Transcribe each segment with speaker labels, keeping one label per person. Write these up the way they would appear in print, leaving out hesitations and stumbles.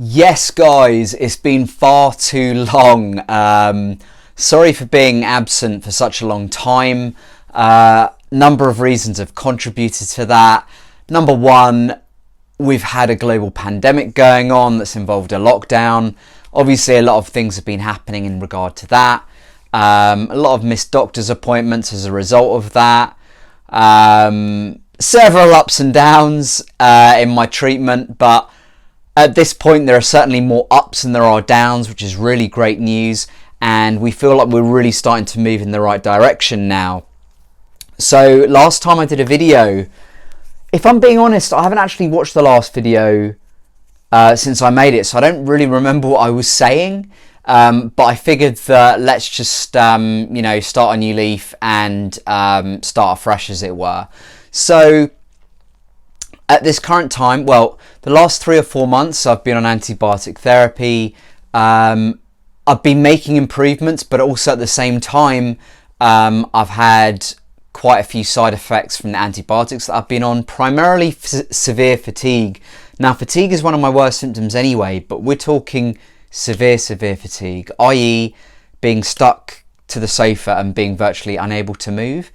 Speaker 1: Yes, guys, it's been far too long. Sorry for being absent for such a long time. Number of reasons have contributed to that. Number one, we've had a global pandemic going on that's involved a lockdown. Obviously, a lot of things have been happening in regard to that. A lot of missed doctor's appointments as a result of that. Several ups and downs in my treatment, but at this point there are certainly more ups than there are downs, which is really great news, and we feel like we're really starting to move in the right direction now. So last time I did a video, if I'm being honest, I haven't actually watched the last video since I made it, so I don't really remember what I was saying, but I figured that let's just start a new leaf and start afresh, as it were. So at this current time, well, the last 3 or 4 months I've been on antibiotic therapy. I've been making improvements, but also at the same time I've had quite a few side effects from the antibiotics that I've been on, primarily severe fatigue. Now, fatigue is one of my worst symptoms anyway, but we're talking severe fatigue, i.e. being stuck to the sofa and being virtually unable to move,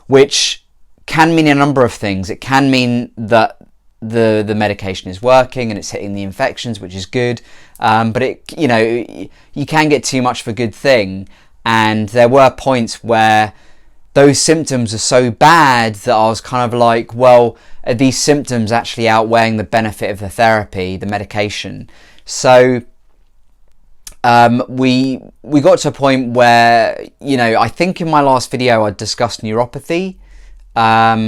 Speaker 1: which can mean a number of things. It can mean that the medication is working and it's hitting the infections, which is good, but you can get too much of a good thing, and there were points where those symptoms are so bad that I was kind of like, well, are these symptoms actually outweighing the benefit of the therapy, the medication? So we got to a point where, I think in my last video I discussed neuropathy,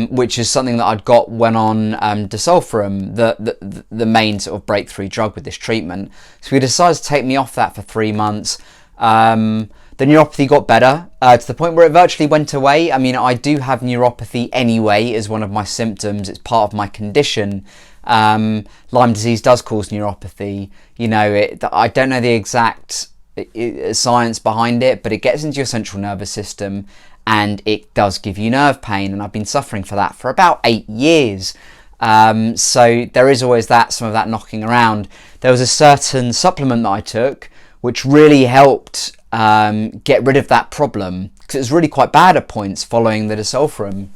Speaker 1: which is something that I'd got when on Disulfiram, the main sort of breakthrough drug with this treatment. So we decided to take me off that for 3 months. The neuropathy got better to the point where it virtually went away. I mean, I do have neuropathy anyway as one of my symptoms. It's part of my condition. Lyme disease does cause neuropathy. I don't know the exact science behind it, but it gets into your central nervous system and it does give you nerve pain, and I've been suffering for that for about 8 years. So there is always some of that knocking around. There was a certain supplement that I took which really helped get rid of that problem, because it was really quite bad at points following the Disulfiram.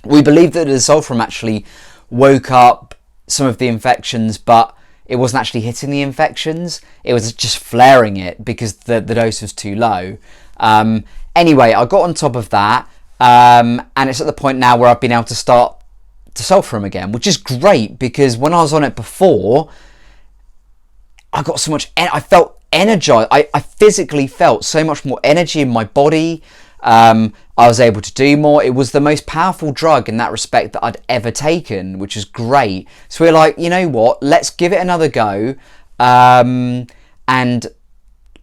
Speaker 1: We believe that the Disulfiram actually woke up some of the infections, but it wasn't actually hitting the infections, it was just flaring it because the dose was too low. Anyway, I got on top of that, and it's at the point now where I've been able to start Disulfiram again, which is great, because when I was on it before, I got so much, I felt energized. I physically felt so much more energy in my body. I was able to do more. It was the most powerful drug in that respect that I'd ever taken, which is great. So we're like, you know what, let's give it another go, and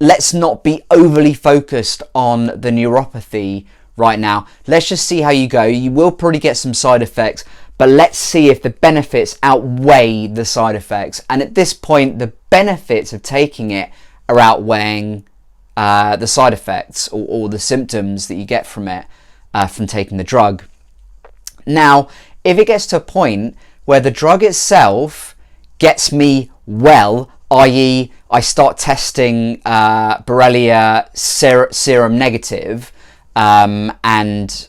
Speaker 1: let's not be overly focused on the neuropathy right now. Let's just see how you go. You will probably get some side effects, but let's see if the benefits outweigh the side effects. And at this point, the benefits of taking it are outweighing the side effects or the symptoms that you get from it, from taking the drug. Now, if it gets to a point where the drug itself gets me well, i.e. I start testing Borrelia serum negative, and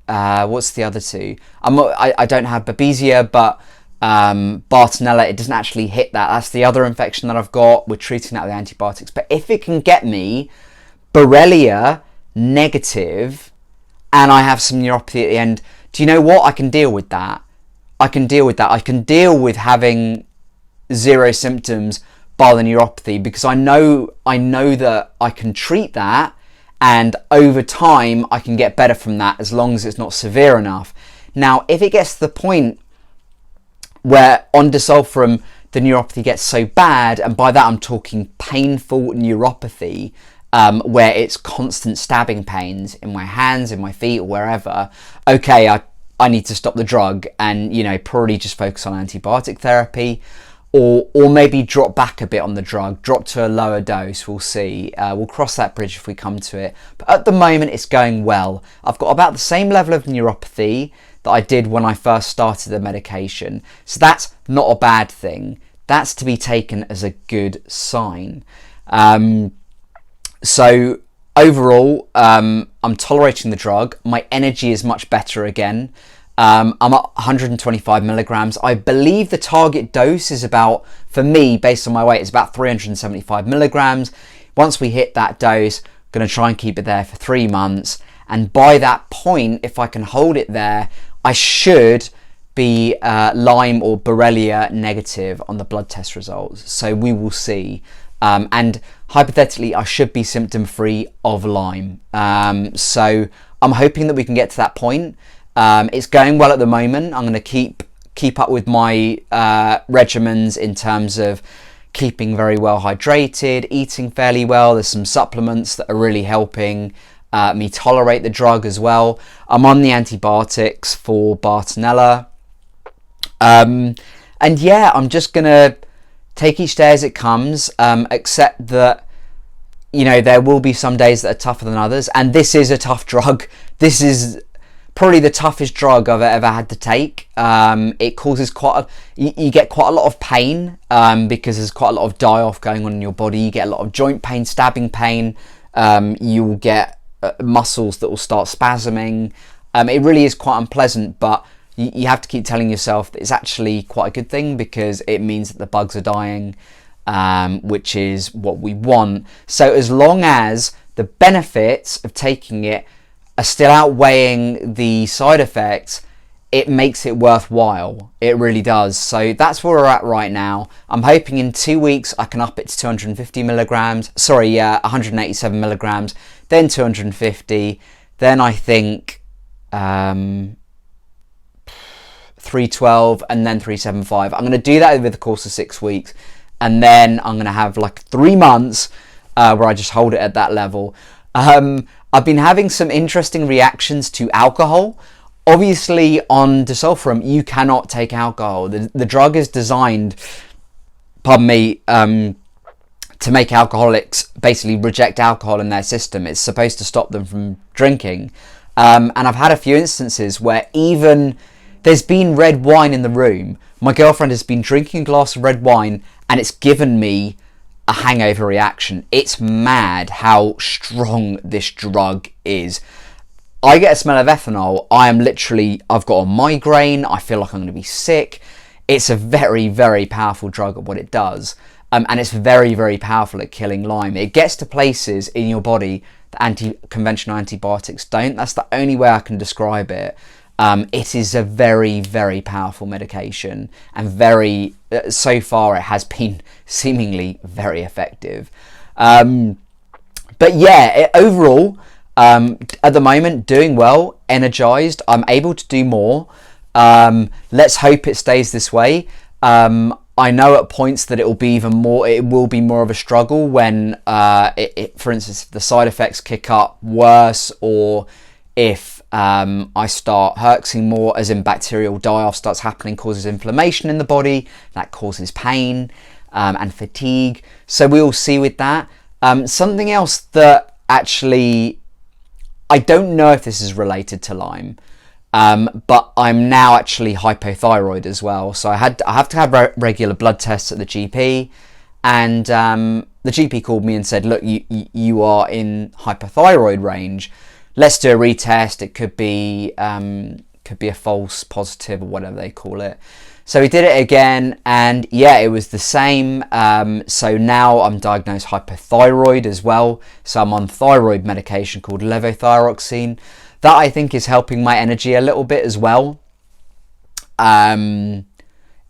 Speaker 1: what's the other two? I don't have Babesia, but Bartonella, it doesn't actually hit that. That's the other infection that I've got. We're treating that with antibiotics. But if it can get me Borrelia negative and I have some neuropathy at the end, do you know what? I can deal with that. I can deal with that. I can deal with having 0 symptoms by the neuropathy, because I know that I can treat that, and over time I can get better from that as long as it's not severe enough. Now, if it gets to the point where on Disulfiram the neuropathy gets so bad, and by that I'm talking painful neuropathy, where it's constant stabbing pains in my hands, in my feet, or wherever, okay, I need to stop the drug and probably just focus on antibiotic therapy, or maybe drop back a bit on the drug, drop to a lower dose. We'll see. We'll cross that bridge if we come to it. But at the moment, it's going well. I've got about the same level of neuropathy that I did when I first started the medication. So that's not a bad thing. that's to be taken as a good sign. So overall, I'm tolerating the drug. My energy is much better again. I'm at 125 milligrams. I believe the target dose is about, for me, based on my weight, it's about 375 milligrams. Once we hit that dose, I'm going to try and keep it there for 3 months. And by that point, if I can hold it there, I should be Lyme or Borrelia negative on the blood test results. So we will see. And hypothetically, I should be symptom free of Lyme. So I'm hoping that we can get to that point. It's going well at the moment. I'm going to keep up with my regimens in terms of keeping very well hydrated, eating fairly well. There's some supplements that are really helping me tolerate the drug as well. I'm on the antibiotics for Bartonella. And yeah, I'm just going to take each day as it comes, accept that, you know, there will be some days that are tougher than others. And this is a tough drug. This is probably the toughest drug I've ever had to take. It causes you get quite a lot of pain because there's quite a lot of die-off going on in your body. You get a lot of joint pain, stabbing pain. You will get muscles that will start spasming. It really is quite unpleasant, but you have to keep telling yourself that it's actually quite a good thing because it means that the bugs are dying, which is what we want. So as long as the benefits of taking it are still outweighing the side effects, it makes it worthwhile. It really does. So that's where we're at right now. I'm hoping in 2 weeks I can up it to 250 milligrams. 187 milligrams, then 250. Then I think 312 and then 375. I'm going to do that over the course of 6 weeks. And then I'm going to have like 3 months where I just hold it at that level. I've been having some interesting reactions to alcohol. Obviously, on Disulfiram, you cannot take alcohol. The drug is designed, to make alcoholics basically reject alcohol in their system. It's supposed to stop them from drinking. And I've had a few instances where even there's been red wine in the room. My girlfriend has been drinking a glass of red wine and it's given me a hangover reaction. It's mad how strong this drug is. I get a smell of ethanol, I've got a migraine, I feel like I'm going to be sick. It's a very, very powerful drug at what it does. And it's very, very powerful at killing Lyme. It gets to places in your body that conventional antibiotics don't. That's the only way I can describe it. It is a very, very powerful medication, and so far it has been seemingly very effective. But yeah, overall, at the moment, doing well, energized. I'm able to do more. Let's hope it stays this way. I know at points that it will be more of a struggle when, for instance, if the side effects kick up worse, or if I start herxing more, as in bacterial die-off starts happening, causes inflammation in the body, that causes pain and fatigue. So we'll see with that. Something else that actually, I don't know if this is related to Lyme, but I'm now actually hypothyroid as well. So I have to have regular blood tests at the GP, and the GP called me and said, look, you are in hypothyroid range. Let's do a retest. It could be a false positive or whatever they call it. So we did it again, and yeah, it was the same. So now I'm diagnosed hypothyroid as well. So I'm on thyroid medication called levothyroxine. That I think is helping my energy a little bit as well.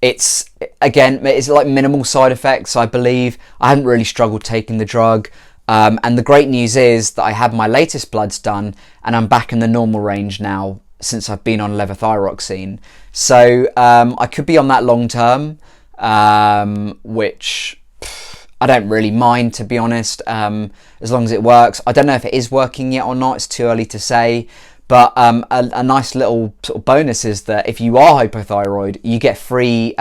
Speaker 1: It's like minimal side effects, I believe. I haven't really struggled taking the drug. And the great news is that I had my latest bloods done and I'm back in the normal range now since I've been on levothyroxine. So I could be on that long term, which I don't really mind, to be honest, as long as it works. I don't know if it is working yet or not. It's too early to say. But a nice little sort of bonus is that if you are hypothyroid, you get free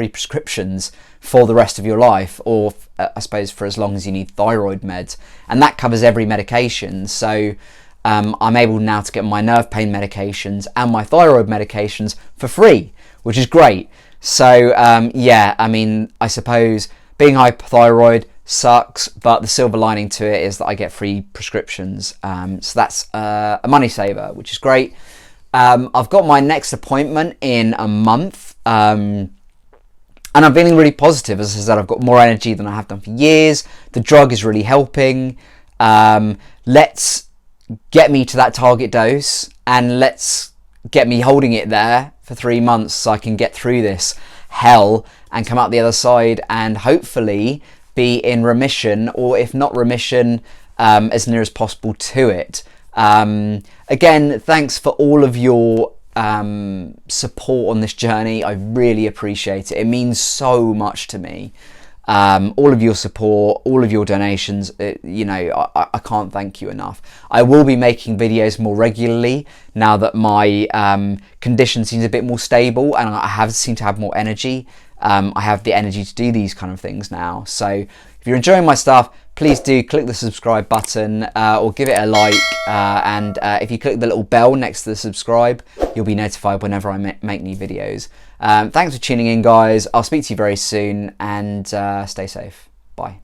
Speaker 1: prescriptions for the rest of your life, or I suppose for as long as you need thyroid meds, and that covers every medication. So I'm able now to get my nerve pain medications and my thyroid medications for free, which is great. So yeah, I mean, I suppose being hypothyroid sucks, but the silver lining to it is that I get free prescriptions. So that's a money saver, which is great. I've got my next appointment in a month. And I'm feeling really positive. As I said, I've got more energy than I have done for years. The drug is really helping. Let's get me to that target dose, and let's get me holding it there for 3 months so I can get through this hell and come out the other side and hopefully be in remission, or if not remission, as near as possible to it. Again, thanks for all of your support on this journey. I really appreciate it. It means so much to me. All of your support, all of your donations, you know, I can't thank you enough. I will be making videos more regularly now that my condition seems a bit more stable and I seem to have more energy. I have the energy to do these kind of things now. So if you're enjoying my stuff, please do click the subscribe button or give it a like, and if you click the little bell next to the subscribe, you'll be notified whenever I make new videos. Thanks for tuning in, guys. I'll speak to you very soon, and stay safe. Bye.